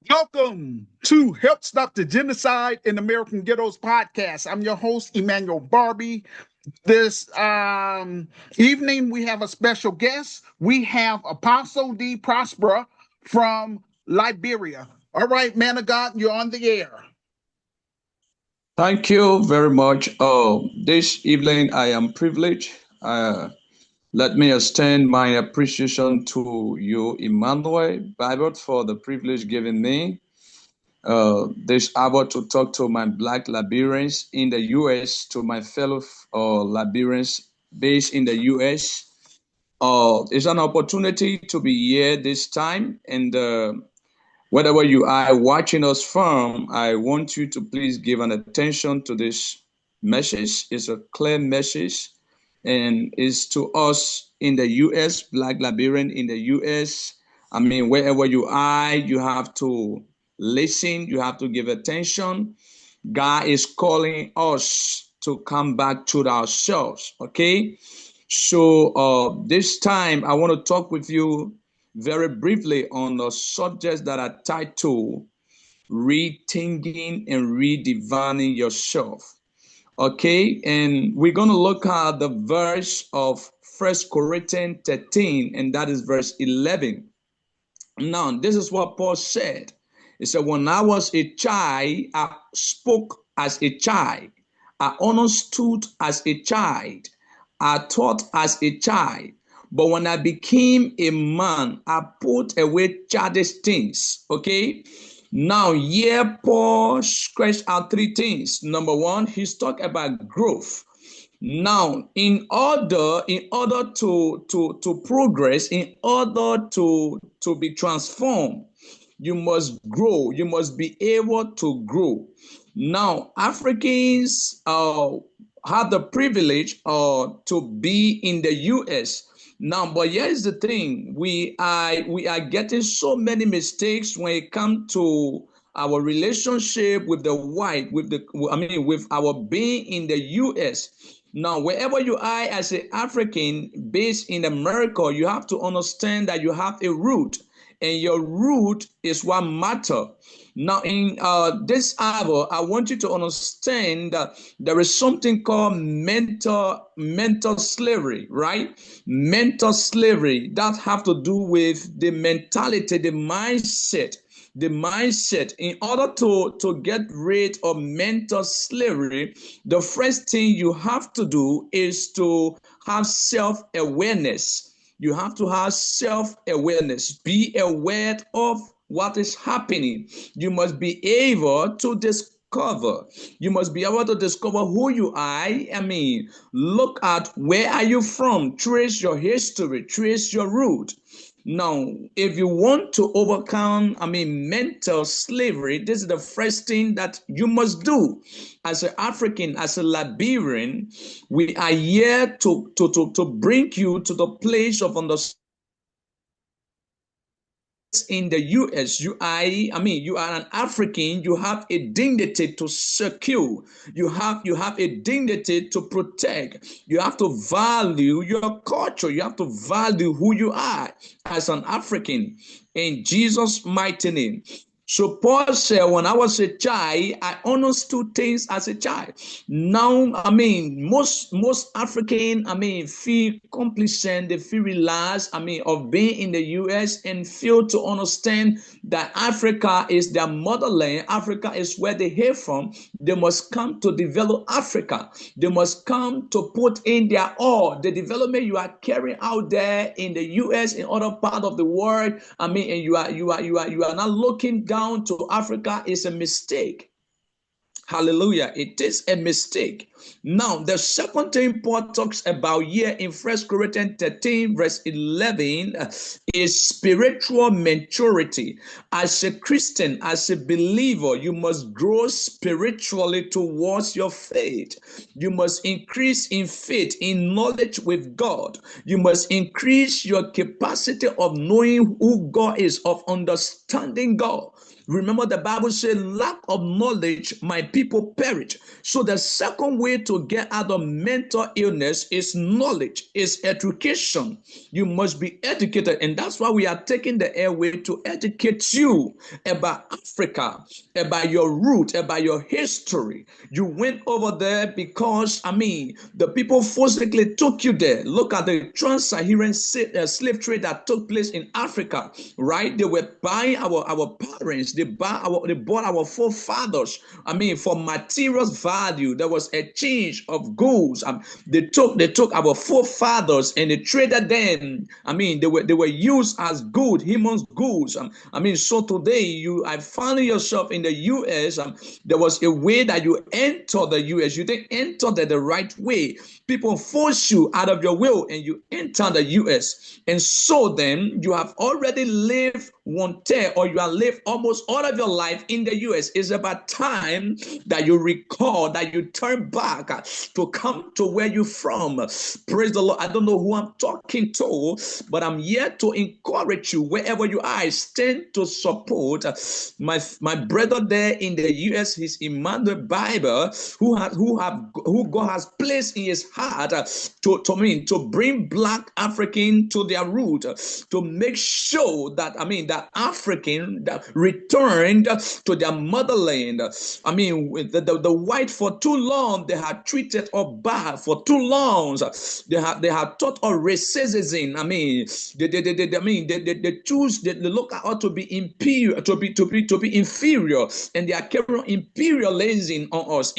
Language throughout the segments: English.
Welcome to Help Stop the Genocide in American Ghettos podcast. I'm your host, Emmanuel Barbie. This evening, we have a special guest. We have Apostle D. Prospa from Liberia. All right, man of God, you're on the air. Thank you very much. This evening I am privileged. Let me extend my appreciation to you, Emmanuel Bible, for the privilege given me this hour to talk to my Black Liberians in the U.S., to my fellow Liberians based in the U.S. It's an opportunity to be here this time, and wherever you are watching us from, I want you to please give an attention to this message. It's a clear message and it's to us in the US, Black Liberian in the US. I mean, wherever you are, you have to listen, you have to give attention. God is calling us to come back to ourselves, okay? So this time I want to talk with you very briefly on the subjects that are titled Rethinking and Redefining Yourself. Okay, and we're going to look at the verse of First Corinthians 13, and that is verse 11. Now, this is what Paul said. He said, when I was a child, I spoke as a child. I understood as a child. I thought as a child. But when I became a man, I put away childish things. Okay. Now, here Paul scratched out three things. Number one, he's talking about growth. Now, in order to progress, in order to be transformed, you must grow. You must be able to grow. Now, Africans have the privilege to be in the U.S. Now, but here's the thing: we are getting so many mistakes when it comes to our relationship with the white, with our being in the U.S. Now, wherever you are as an African based in America, you have to understand that you have a root, and your root is what matter. Now, in this hour, I want you to understand that there is something called mental slavery, right? Mental slavery that have to do with the mentality, the mindset. The mindset. In order to get rid of mental slavery, the first thing you have to do is to have self-awareness. You have to have self-awareness. Be aware of what is happening. You must be able to discover. You must be able to discover who you are. I mean, look at where are you from. Trace your history. Trace your root. Now, if you want to overcome, mental slavery, this is the first thing that you must do. As an African, as a Liberian, we are here to bring you to the place of understanding. In the US, you are an African, you have a dignity to secure, you have a dignity to protect, you have to value your culture, you have to value who you are as an African in Jesus' mighty name. So Paul said, when I was a child, I understood things as a child. Now, most African, feel complacent, they feel relaxed, of being in the U.S. and feel to understand that Africa is their motherland. Africa is where they hail from. They must come to develop Africa. They must come to put in their all. The development you are carrying out there in the U.S. in other part of the world, and you are not looking down to Africa is a mistake. Hallelujah. It is a mistake. Now, the second thing Paul talks about here in First Corinthians 13, verse 11, is spiritual maturity. As a Christian, as a believer, you must grow spiritually towards your faith. You must increase in faith, in knowledge with God. You must increase your capacity of knowing who God is, of understanding God. Remember, the Bible says, lack of knowledge, my people perish. So the second way to get out of mental illness is knowledge, is education. You must be educated. And that's why we are taking the airway to educate you about Africa, about your root, about your history. You went over there because, the people forcibly took you there. Look at the trans-Saharan slave trade that took place in Africa, right? They were buying our parents, they bought our forefathers, for materials value. There was a change of goods. They took our forefathers and they traded them. They were used as good, human goods. So today I found yourself in the US. There was a way that you enter the US. You didn't enter the right way. People force you out of your will and you enter the US. And so then you have already lived one tear, or you have lived almost all of your life in the US. It's about time that you recall, that you turn back to come to where you're from. Praise the Lord. I don't know who I'm talking to, but I'm here to encourage you wherever you are. I stand to support my brother there in the US, his Emmanuel Bible, who God has placed in his heart to bring Black African to their root, to make sure that that African that returned to their motherland. The white, for too long they had treated us bad. For too long they had taught us racism. They choose, they look at us to be inferior, to be inferior, and they are carrying imperialism on us.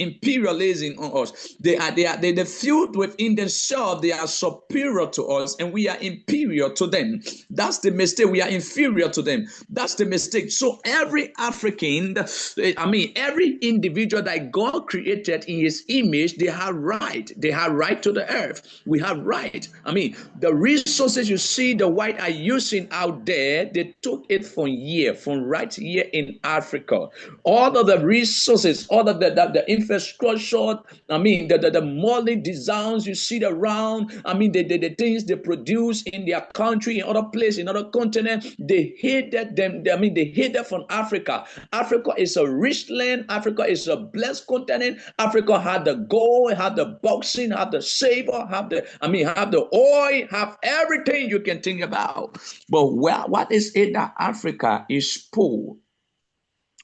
They feel within themselves they are superior to us, and we are inferior to them. That's the mistake. We are inferior to them. That's the mistake. So every African, every individual that God created in his image, they have right. They have right to the earth. We have right. The resources you see the white are using out there, they took it from right here in Africa. All of the resources, all of the infrastructure, the modeling designs you see around, the things they produce in their country, in other places, in other continents, they hated them. They hated from Africa. Africa is a rich land. Africa is a blessed continent. Africa had the gold, had the boxing, had the saber, have the oil, have everything you can think about. But what is it that Africa is poor?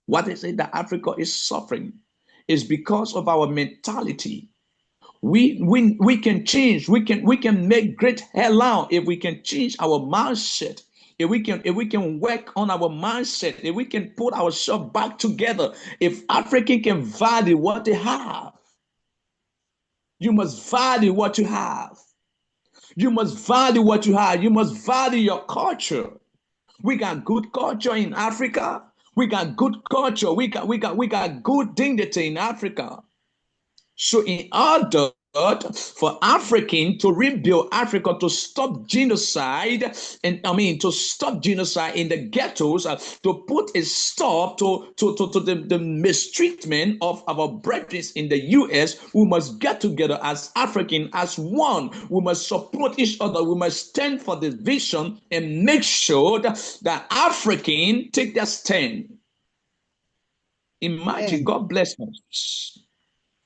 What is it that Africa is suffering? It's because of our mentality. We can change. We can make great headlines if we can change our mindset. If we can work on our mindset, if we can put ourselves back together, if African can value what they have, you must value what you have. You must value what you have. You must value your culture. We got good culture in Africa. We got good culture. We got good dignity in Africa. So in order for African to rebuild Africa, to stop genocide, and to stop genocide in the ghettos, to put a stop to the mistreatment of our brethren in the US, we must get together as African, as one. We must support each other. We must stand for this vision and make sure that African take their stand. Imagine, God bless us.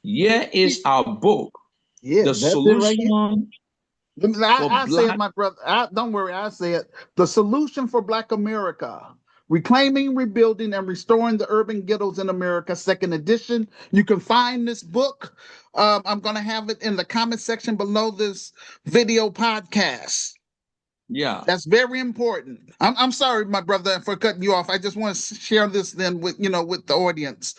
Here is our book. Yeah, The that's it right here. solution I for say it, Black. my brother. Don't worry, I say it. The solution for Black America: reclaiming, rebuilding, and restoring the urban ghettos in America. Second edition. You can find this book. I'm going to have it in the comment section below this video podcast. Yeah. That's very important. I'm sorry, my brother, for cutting you off. I just want to share this then with the audience.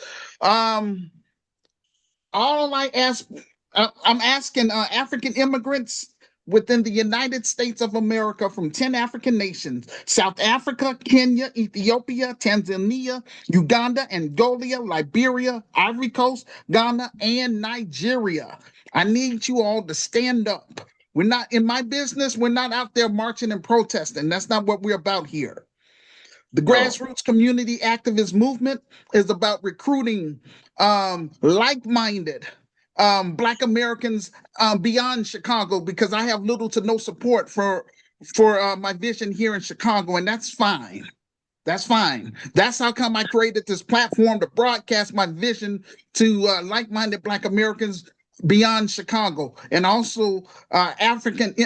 All I ask, I'm asking African immigrants within the United States of America from 10 African nations: South Africa, Kenya, Ethiopia, Tanzania, Uganda, Angola, Liberia, Ivory Coast, Ghana, and Nigeria. I need you all to stand up. We're not in my business. We're not out there marching and protesting. That's not what we're about here. The No. grassroots community activist movement is about recruiting like-minded Black Americans beyond Chicago, because I have little to no support for my vision here in Chicago, and that's fine. That's fine. That's how come I created this platform to broadcast my vision to like-minded Black Americans beyond Chicago, and also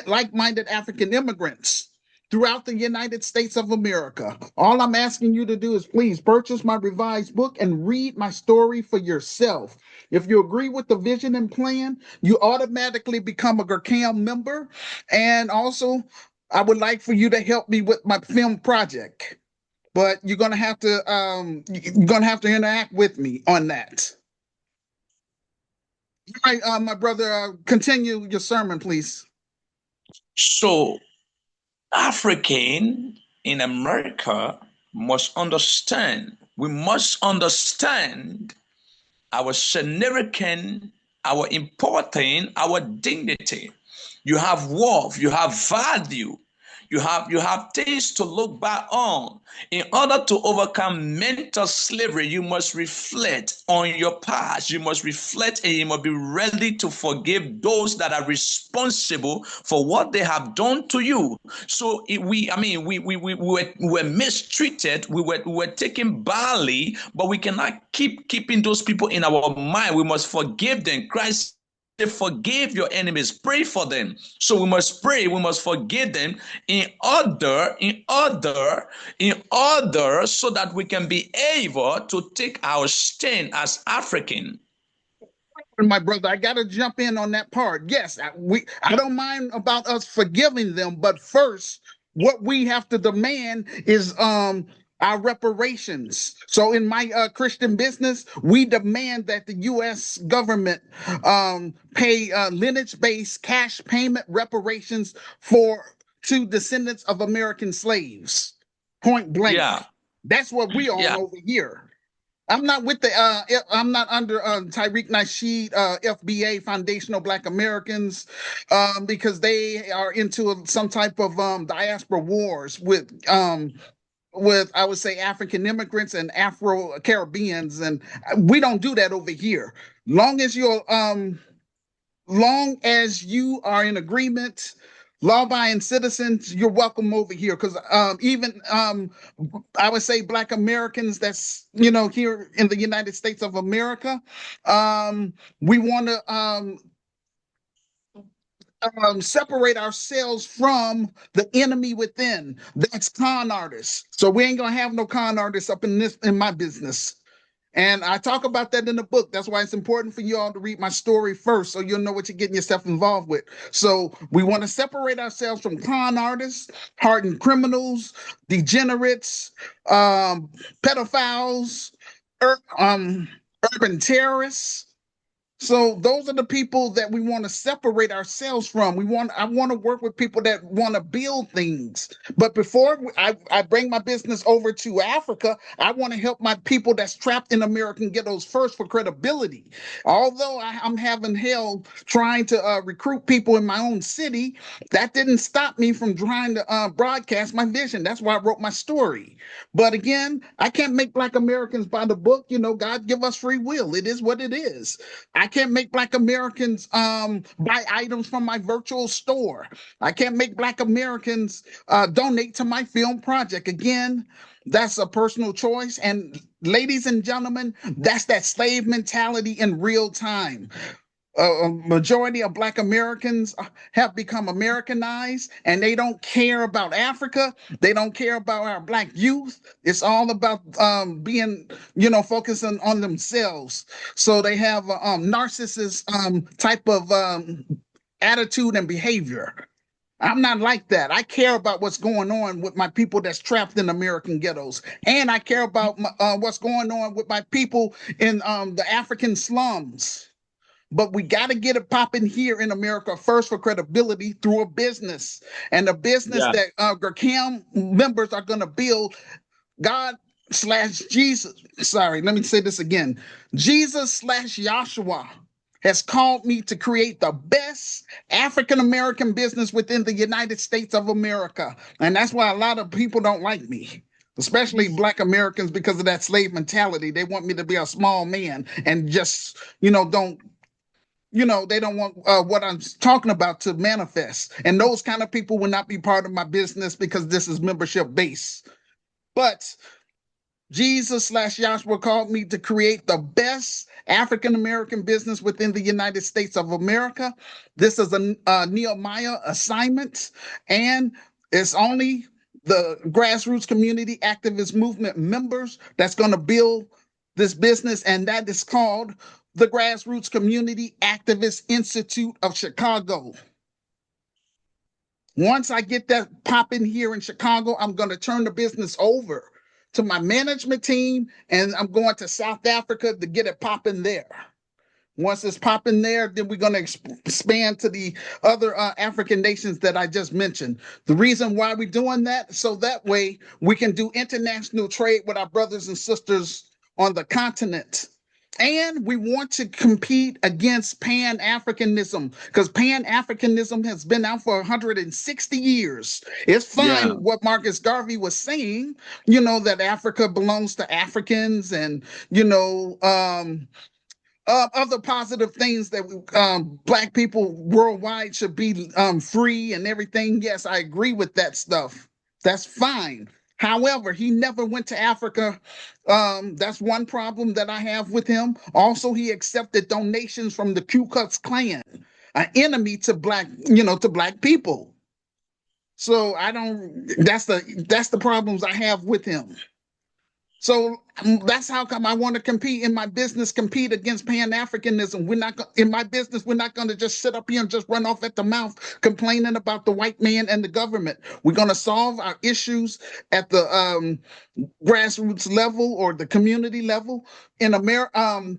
like-minded African immigrants throughout the United States of America. All I'm asking you to do is please purchase my revised book and read my story for yourself. If you agree with the vision and plan, you automatically become a GERCAM member. And also, I would like for you to help me with my film project, but you're gonna have to interact with me on that. All right, my brother, continue your sermon, please. So, African in America must understand, we must understand our significance, our importance, our dignity. You have worth, you have value, you have things to look back on. In order to overcome mental slavery, you must reflect on your past. You must reflect and you must be ready to forgive those that are responsible for what they have done to you. So we were mistreated, we were taken badly, but we cannot keeping those people in our mind. We must forgive them. Christ said, forgive your enemies, pray for them. So we must pray, we must forgive them in order so that we can be able to take our stand as African. My brother, I gotta jump in on that part. Yes, I don't mind about us forgiving them, but first, what we have to demand is our reparations. So in my Christian business, we demand that the U.S. government pay lineage-based cash payment reparations for to descendants of American slaves. Point blank. Yeah, That's what we on yeah, over here. I'm not with the I'm not under Tariq Nasheed FBA Foundational Black Americans because they are into some type of diaspora wars with I would say African immigrants and Afro Caribbeans, and we don't do that over here. Long as you're long as you are in agreement, law-abiding citizens, you're welcome over here. Because even I would say Black Americans that's here in the United States of America, we want to separate ourselves from the enemy within. That's con artists. So we ain't gonna have no con artists up in my business. And I talk about that in the book. That's why it's important for you all to read my story first so you'll know what you're getting yourself involved with. So we want to separate ourselves from con artists, hardened criminals, degenerates, pedophiles, urban terrorists. So those are the people that we want to separate ourselves from. I want to work with people that want to build things. But before I bring my business over to Africa, I want to help my people that's trapped in American ghettos first for credibility. Although I'm having hell trying to recruit people in my own city, that didn't stop me from trying to broadcast my vision. That's why I wrote my story. But again, I can't make Black Americans by the book. God give us free will. It is what it is. I can't make Black Americans buy items from my virtual store. I can't make Black Americans donate to my film project. Again, that's a personal choice. And ladies and gentlemen, that's that slave mentality in real time. A majority of Black Americans have become Americanized, and they don't care about Africa. They don't care about our Black youth. It's all about being, focusing on themselves. So they have a narcissist type of attitude and behavior. I'm not like that. I care about what's going on with my people that's trapped in American ghettos, and I care about what's going on with my people in the African slums. But we got to get it popping here in America first for credibility through a business. And the business yeah, that GERCAM members are going to build, God/Jesus. Sorry, let me say this again. Jesus/Yahshua has called me to create the best African American business within the United States of America. And that's why a lot of people don't like me, especially Black Americans, because of that slave mentality. They want me to be a small man and just, they don't want what I'm talking about to manifest. And those kind of people will not be part of my business because this is membership based. But Jesus/Yahshua called me to create the best African American business within the United States of America. This is a Nehemiah assignment, and it's only the grassroots community activist movement members that's going to build this business, and that is called the Grassroots Community Activist Institute of Chicago. Once I get that popping here in Chicago, I'm going to turn the business over to my management team, and I'm going to South Africa to get it popping there. Once it's popping there, then we're going to expand to the other African nations that I just mentioned. The reason why we're doing that, so that way we can do international trade with our brothers and sisters on the continent. And we want to compete against Pan-Africanism, because Pan-Africanism has been out for 160 years. It's fine Yeah. what Marcus Garvey was saying, you know, that Africa belongs to Africans, and, you know, other positive things that Black people worldwide should be free and everything. Yes, I agree with that stuff. That's fine. However, he never went to Africa. That's one problem that I have with him. Also, he accepted donations from the Ku Klux Klan, an enemy to Black, you know, to Black people. So I don't. That's the problems I have with him. So that's how come I want to compete in my business, compete against Pan-Africanism. We're not in my business. We're not going to just sit up here and just run off at the mouth complaining about the white man and the government. We're going to solve our issues at the grassroots level or the community level. In America,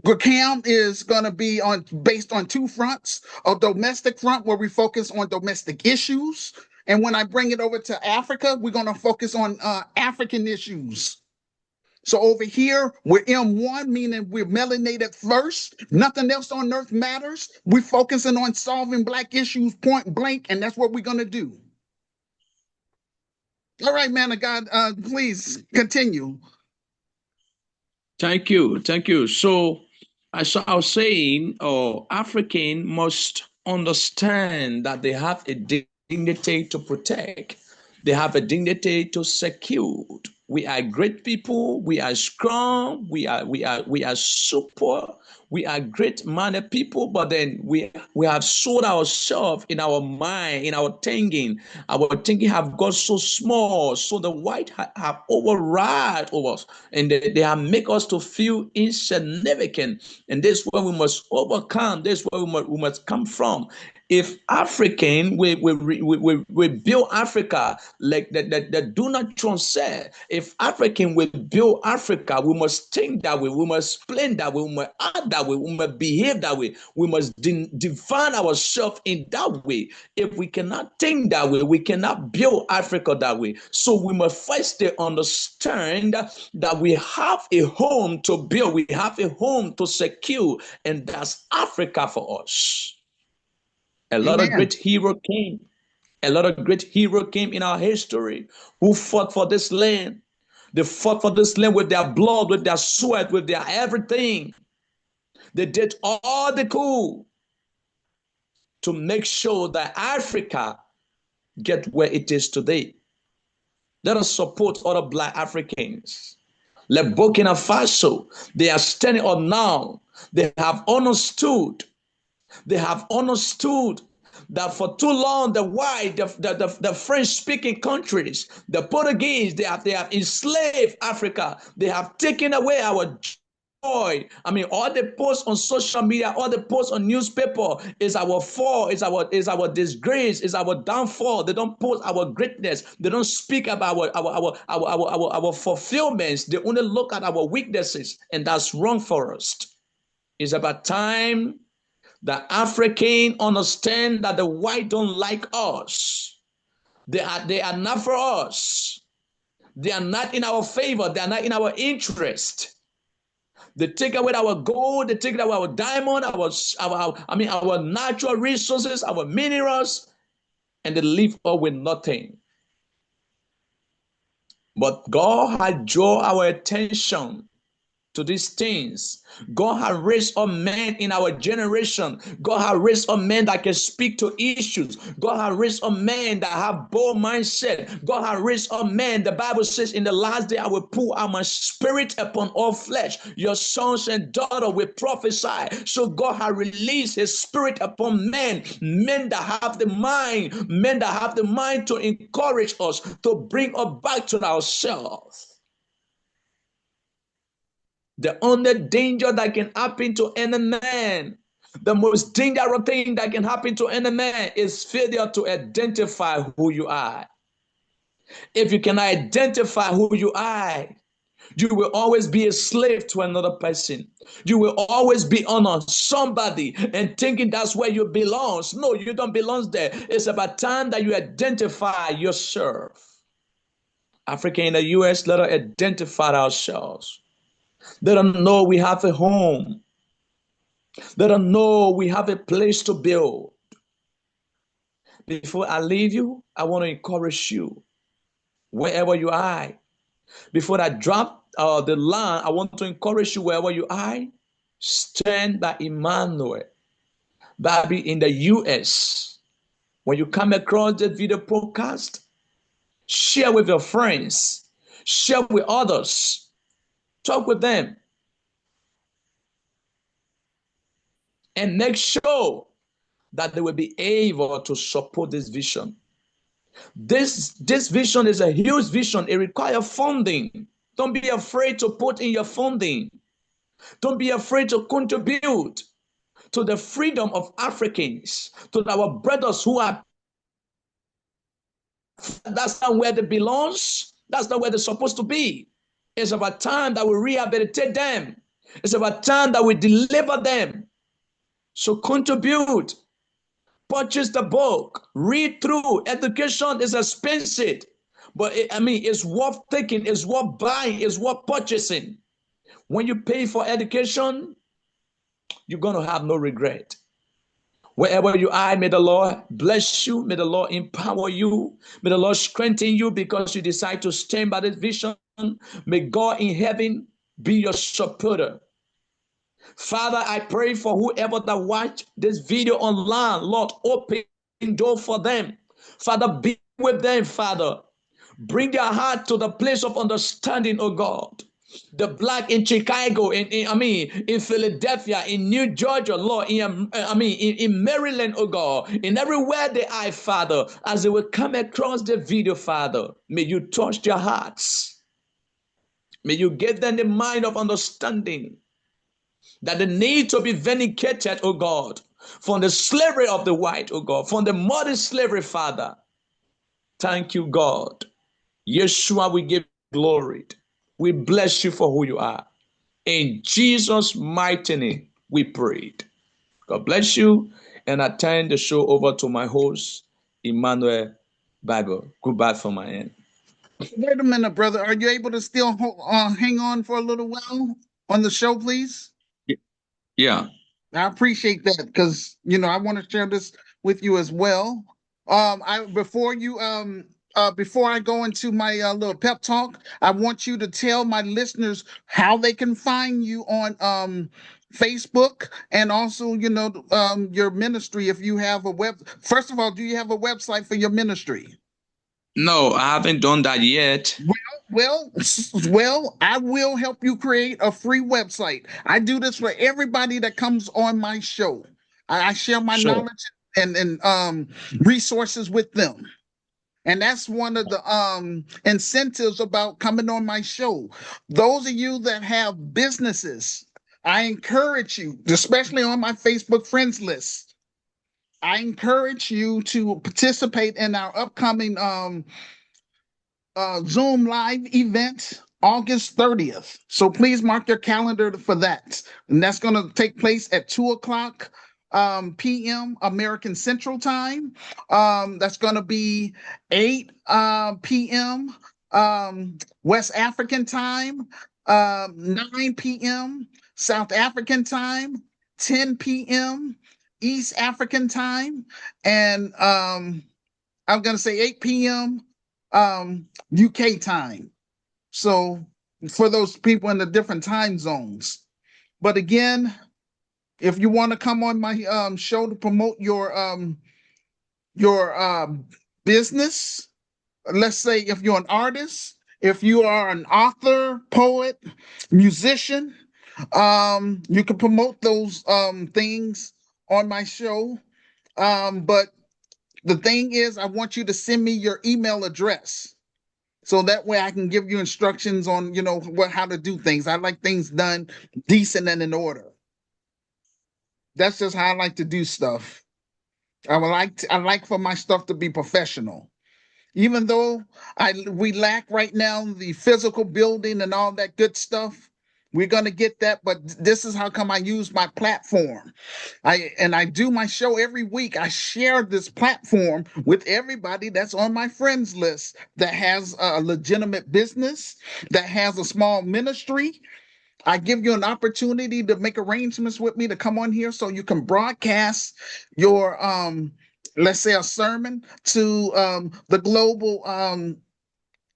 GCAM is going to be based on two fronts: a domestic front where we focus on domestic issues, and when I bring it over to Africa, we're going to focus on African issues. So over here, we're M1, meaning we're melanated first. Nothing else on earth matters. We're focusing on solving Black issues point blank, and that's what we're going to do. All right, man of God, please continue. Thank you. Thank you. So, as I was saying, African must understand that they have a dignity to protect. They have a dignity to secure. We are great people. We are strong. We are super. We are great-minded people, but then we have sold ourselves in our mind, in our thinking. Our thinking have got so small, so the white have override over us, and they have make us to feel insignificant. And this is where we must overcome. This is where we must come from. If African, we build Africa like that do not transcend. If African will build Africa, we must think that way. We must plan that way. We must act that way. We must behave that way. We must define ourselves in that way. If we cannot think that way, we cannot build Africa that way. So we must first understand that we have a home to build. We have a home to secure, and that's Africa for us. A lot of Amen. great heroes came. A lot of great heroes came in our history who fought for this land. They fought for this land with their blood, with their sweat, with their everything. They did all they could to make sure that Africa get where it is today. Let us support other Black Africans. Like Burkina Faso, they are standing up now. They have understood. They have understood that for too long, the white, the French-speaking countries, the Portuguese, they have enslaved Africa. They have taken away our joy. I mean, all the posts on social media, all the posts on newspaper is our fall, is our disgrace, is our downfall. They don't post our greatness. They don't speak about our fulfillments. They only look at our weaknesses, and that's wrong for us. It's about time the African understand that the white don't like us. They are not for us. They are not in our favor. They are not in our interest. They take away our gold. They take away our diamond, our natural resources, our minerals, and they leave us with nothing. But God had drawn our attention to these things. God has raised up men in our generation. God has raised up men that can speak to issues. God has raised up men that have bold mindset. God has raised up men. The Bible says, in the last day, I will pour out my spirit upon all flesh. Your sons and daughters will prophesy. So God has released his spirit upon men, men that have the mind to encourage us, to bring us back to ourselves. The only danger that can happen to any man, the most dangerous thing that can happen to any man is failure to identify who you are. If you can identify who you are, you will always be a slave to another person. You will always be under somebody and thinking that's where you belong. No, you don't belong there. It's about time that you identify yourself. Africa and the US, let us identify ourselves. Let them know we have a home. Let them know we have a place to build. Before I leave you, I want to encourage you, wherever you are. Before I drop the line, I want to encourage you, wherever you are, stand by Emmanuel. Baby, in the US, when you come across the video podcast, share with your friends, share with others, talk with them, and make sure that they will be able to support this vision. This vision is a huge vision. It requires funding. Don't be afraid to put in your funding. Don't be afraid to contribute to the freedom of Africans, to our brothers who are. That's not where they belong. That's not where they're supposed to be. It's about time that we rehabilitate them. It's about time that we deliver them. So contribute. Purchase the book. Read through. Education is expensive. But it's worth taking. It's worth buying. It's worth purchasing. When you pay for education, you're going to have no regret. Wherever you are, may the Lord bless you. May the Lord empower you. May the Lord strengthen you because you decide to stand by this vision. May God in heaven be your supporter. Father, I pray for whoever that watch this video online. Lord, open door for them. Father, be with them, Father. Bring their heart to the place of understanding, oh God. The black in Chicago, in Philadelphia, in New Georgia, Lord, in Maryland, oh God, in everywhere they are, Father, as they will come across the video, Father, may you touch their hearts. May you give them the mind of understanding that they need to be vindicated, oh God, from the slavery of the white, oh God, from the modern slavery, Father. Thank you, God. Yeshua, we give glory. We bless you for who you are. In Jesus' mighty name, we prayed. God bless you. And I turn the show over to my host, Emmanuel Bible. Goodbye from my end. Wait a minute, brother. Are you able to still hang on for a little while on the show, please? Yeah. I appreciate that because I want to share this with you as well. Before I go into my little pep talk, I want you to tell my listeners how they can find you on Facebook and also your ministry. If you have a first of all, do you have a website for your ministry? No, I haven't done that yet. Well, I will help you create a free website. I do this for everybody that comes on my show. I share my Sure. knowledge and resources with them. And that's one of the incentives about coming on my show. Those of you that have businesses, I encourage you, especially on my Facebook friends list, I encourage you to participate in our upcoming Zoom live event August 30th. So please mark your calendar for that. And that's going to take place at 2 o'clock p.m. American Central Time. That's going to be 8 p.m. West African Time, 9 p.m. South African Time, 10 p.m. East African Time, and I'm going to say 8 p.m. UK time. So for those people in the different time zones. But again, if you want to come on my show to promote your business, let's say if you're an artist, if you are an author, poet, musician, you can promote those things on my show. But the thing is, I want you to send me your email address. So that way I can give you instructions on, how to do things. I like things done decent and in order. That's just how I like to do stuff. I like for my stuff to be professional. Even though we lack right now the physical building and all that good stuff, we're gonna get that. But this is how come I use my platform. I do my show every week. I share this platform with everybody that's on my friends list that has a legitimate business, that has a small ministry. I give you an opportunity to make arrangements with me to come on here so you can broadcast your let's say a sermon to the global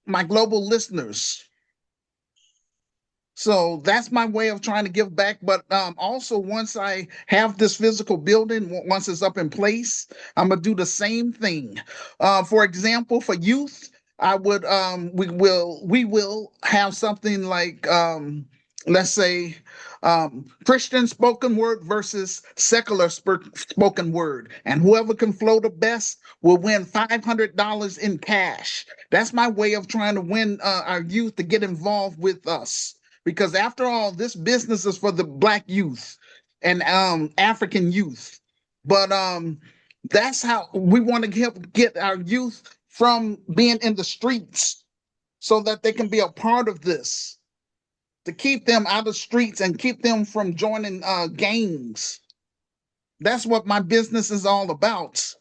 my global listeners. So that's my way of trying to give back. But also, once I have this physical building, once it's up in place, I'm gonna do the same thing. For example, for youth, I would we will have something like let's say Christian spoken word versus secular spoken word, and whoever can flow the best will win $500 in cash. That's my way of trying to win our youth to get involved with us. Because after all, this business is for the Black youth and African youth. But that's how we want to get our youth from being in the streets so that they can be a part of this, to keep them out of the streets and keep them from joining gangs. That's what my business is all about.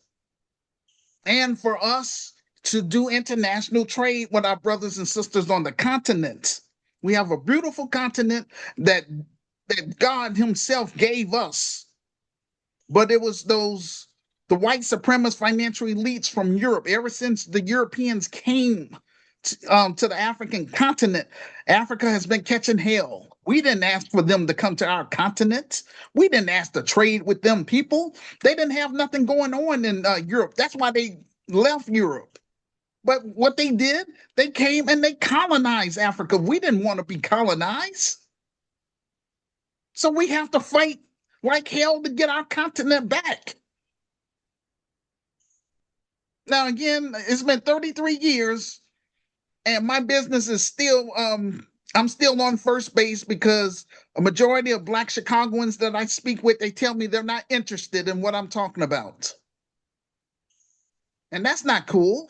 And for us to do international trade with our brothers and sisters on the continent. We have a beautiful continent that God himself gave us. But it was the white supremacist financial elites from Europe. Ever since the Europeans came to the African continent, Africa has been catching hell. We didn't ask for them to come to our continent. We didn't ask to trade with them people. They didn't have nothing going on in Europe. That's why they left Europe. But what they did, they came and they colonized Africa. We didn't want to be colonized. So we have to fight like hell to get our continent back. Now, again, it's been 33 years and my business is still, I'm still on first base because a majority of Black Chicagoans that I speak with, they tell me they're not interested in what I'm talking about. And that's not cool.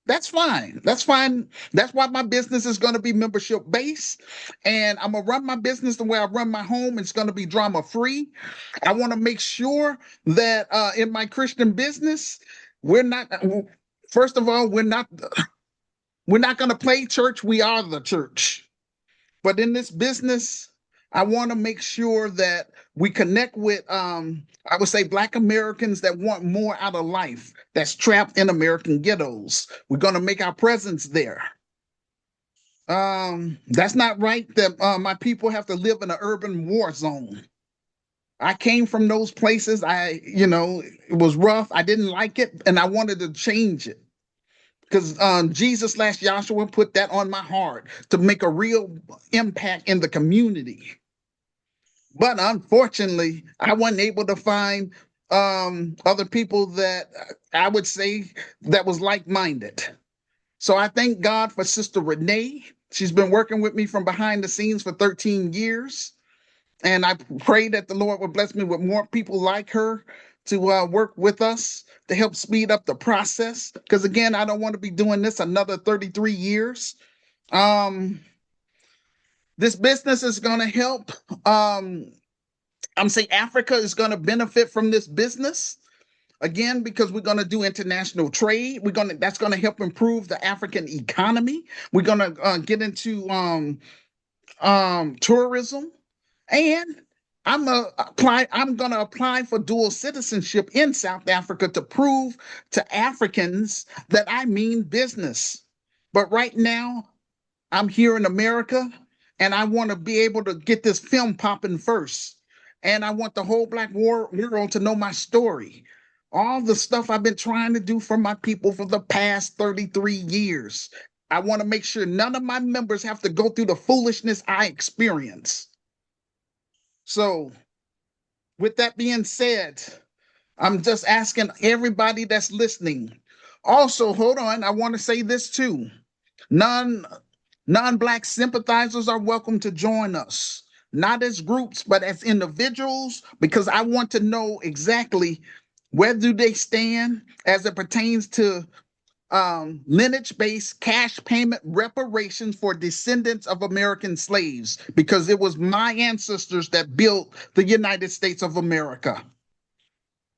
That's fine. That's fine. That's why my business is going to be membership based. And I'm going to run my business the way I run my home. It's going to be drama free. I want to make sure that in my Christian business, we're not, first of all, we're not going to play church. We are the church. But in this business, I want to make sure that we connect with, I would say, Black Americans that want more out of life, that's trapped in American ghettos. We're going to make our presence there. That's not right that my people have to live in an urban war zone. I came from those places. It was rough. I didn't like it, and I wanted to change it. Because Jesus/Joshua put that on my heart to make a real impact in the community. But unfortunately, I wasn't able to find other people that I would say that was like-minded. So I thank God for Sister Renee. She's been working with me from behind the scenes for 13 years. And I pray that the Lord will bless me with more people like her to work with us to help speed up the process. Because again, I don't want to be doing this another 33 years. This business is going to help. I'm saying Africa is going to benefit from this business. Again, because we're going to do international trade. That's going to help improve the African economy. We're going to get into tourism. And I'm going to apply for dual citizenship in South Africa to prove to Africans that I mean business. But right now, I'm here in America, and I want to be able to get this film popping first. And I want the whole Black world to know my story. All the stuff I've been trying to do for my people for the past 33 years. I want to make sure none of my members have to go through the foolishness I experience. So, with that being said, I'm just asking everybody that's listening. Also, hold on, I want to say this too. Non-Black sympathizers are welcome to join us, not as groups, but as individuals, because I want to know exactly where do they stand as it pertains to lineage-based cash payment reparations for descendants of American slaves, because it was my ancestors that built the United States of America.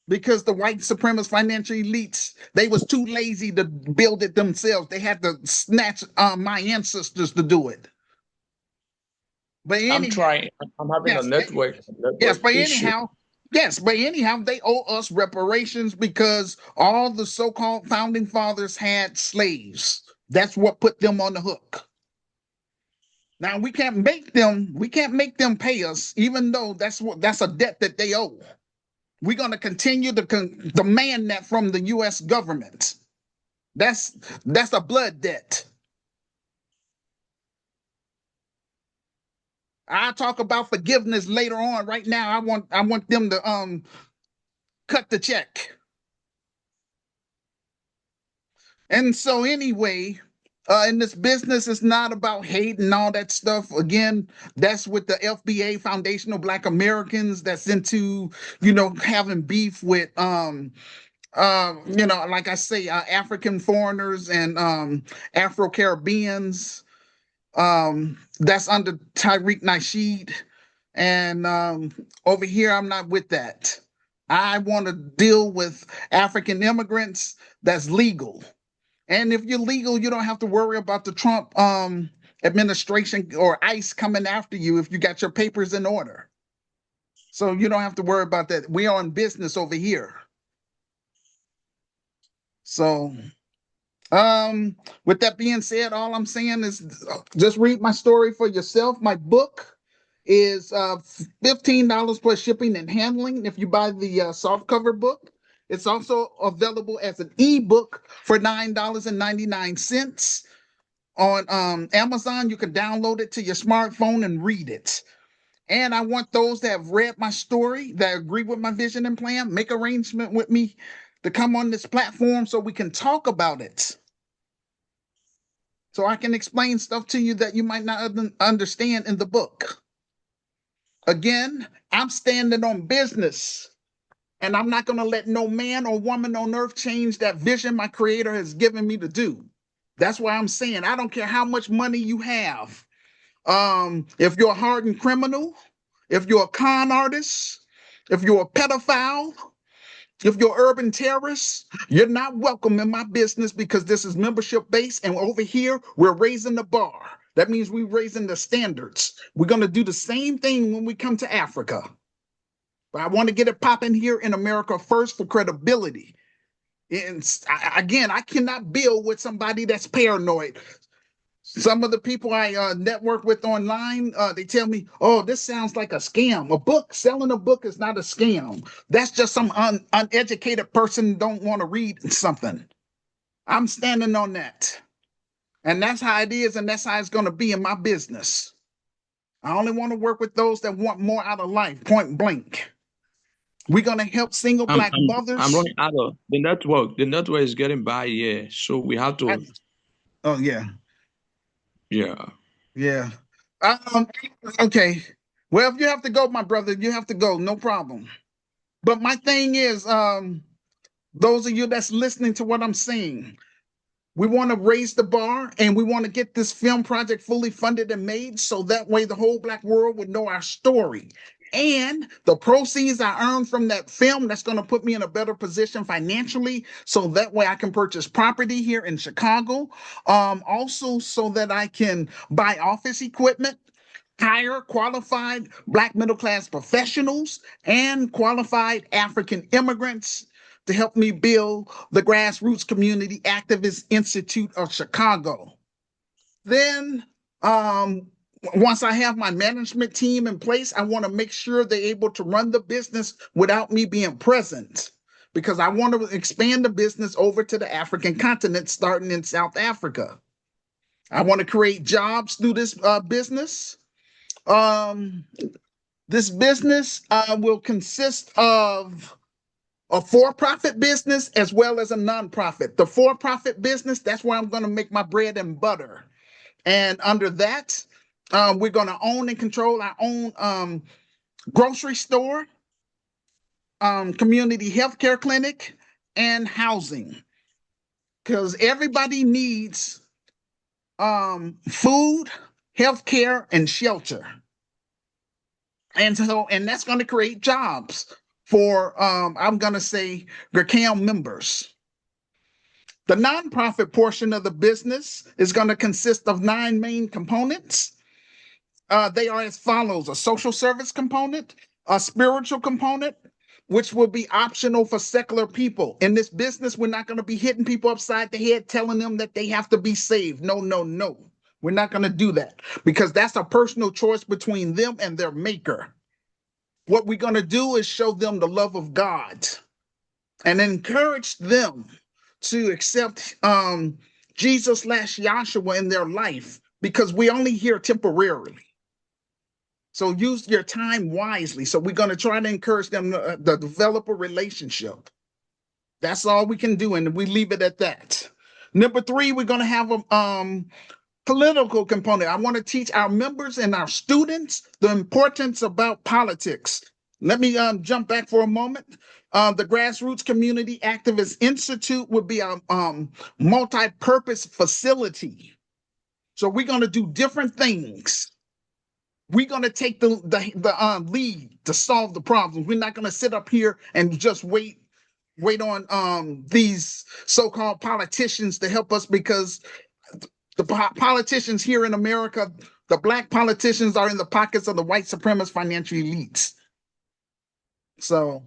Because the white supremacist financial elites, they was too lazy to build it themselves. They had to snatch my ancestors to do it. But I'm anyhow, trying. I'm having a yes, network yes, but issue. anyhow, they owe us reparations because all the so-called founding fathers had slaves. That's what put them on the hook. Now we can't make them pay us, even though that's a debt that they owe. We're going to continue to demand that from the U.S. government. That's a blood debt. I'll talk about forgiveness later on. Right now, I want them to cut the check. And so anyway, in this business, it's not about hate and all that stuff. Again, that's with the FBA, Foundational Black Americans, that's into, having beef with like I say, African foreigners and Afro-Caribbeans. That's under Tariq Nasheed. And over here, I'm not with that. I want to deal with African immigrants that's legal. And if you're legal, you don't have to worry about the Trump administration or ICE coming after you if you got your papers in order. So you don't have to worry about that. We are in business over here. So with that being said, all I'm saying is just read my story for yourself. My book is $15 plus shipping and handling if you buy the softcover book. It's also available as an ebook for $9.99 on Amazon. You can download it to your smartphone and read it. And I want those that have read my story, that agree with my vision and plan, make arrangement with me to come on this platform so we can talk about it. So I can explain stuff to you that you might not understand in the book. Again, I'm standing on business, and I'm not going to let no man or woman on earth change that vision my creator has given me to do. That's why I'm saying I don't care how much money you have. If you're a hardened criminal, if you're a con artist, if you're a pedophile, if you're urban terrorists, you're not welcome in my business because this is membership based, and over here we're raising the bar. That means we're raising the standards. We're going to do the same thing when we come to Africa. But I want to get it popping here in America first for credibility. And again, I cannot build with somebody that's paranoid. Some of the people I network with online, they tell me, "Oh, this sounds like a scam." Selling a book is not a scam. That's just some uneducated person don't want to read something. I'm standing on that, and that's how it is, and that's how it's going to be in my business. I only want to work with those that want more out of life, point blank. We're going to help single Black mothers. I'm running out of the network. The network is getting by here, so we have to. Oh yeah. Yeah. Yeah. Okay. Well, if you have to go, my brother, you have to go. No problem. But my thing is, those of you that's listening to what I'm saying, we want to raise the bar and we want to get this film project fully funded and made so that way the whole Black world would know our story. And the proceeds I earn from that film, that's going to put me in a better position financially. So that way I can purchase property here in Chicago. Also, so that I can buy office equipment, hire qualified Black middle class professionals and qualified African immigrants to help me build the Grassroots Community Activist Institute of Chicago. Then once I have my management team in place, I want to make sure they're able to run the business without me being present, because I want to expand the business over to the African continent, starting in South Africa. I want to create jobs through this business. Um, this business will consist of a for-profit business as well as a nonprofit. The for-profit business, that's where I'm going to make my bread and butter. And under that, we're going to own and control our own grocery store, community healthcare clinic, and housing. Because everybody needs food, healthcare, and shelter. And that's going to create jobs for, I'm going to say, GRCAM members. The nonprofit portion of the business is going to consist of 9 main components. They are as follows: a social service component, a spiritual component, which will be optional for secular people. In this business, we're not going to be hitting people upside the head, telling them that they have to be saved. No, no, no. We're not going to do that, because that's a personal choice between them and their maker. What we're going to do is show them the love of God and encourage them to accept Jesus / Yahshua in their life, because we're only here temporarily. So use your time wisely. So we're going to try to encourage them to develop a relationship. That's all we can do, and we leave it at that. Number 3, we're going to have a political component. I want to teach our members and our students the importance about politics. Let me jump back for a moment. The Grassroots Community Activist Institute would be a multi-purpose facility. So we're going to do different things. We're going to take the lead to solve the problems. We're not going to sit up here and just wait on these so-called politicians to help us, because the politicians here in America, the Black politicians, are in the pockets of the white supremacist financial elites. So,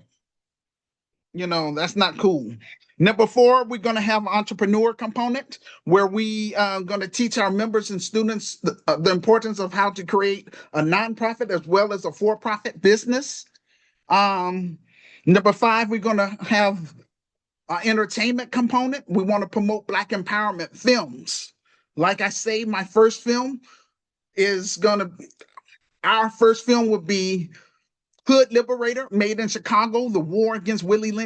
that's not cool. Number 4, we're going to have an entrepreneur component, where we are going to teach our members and students the importance of how to create a nonprofit as well as a for-profit business. Number 5, we're going to have an entertainment component. We want to promote Black empowerment films. Like I say, our first film would be Hood Liberator, made in Chicago, the war against Willie Lynch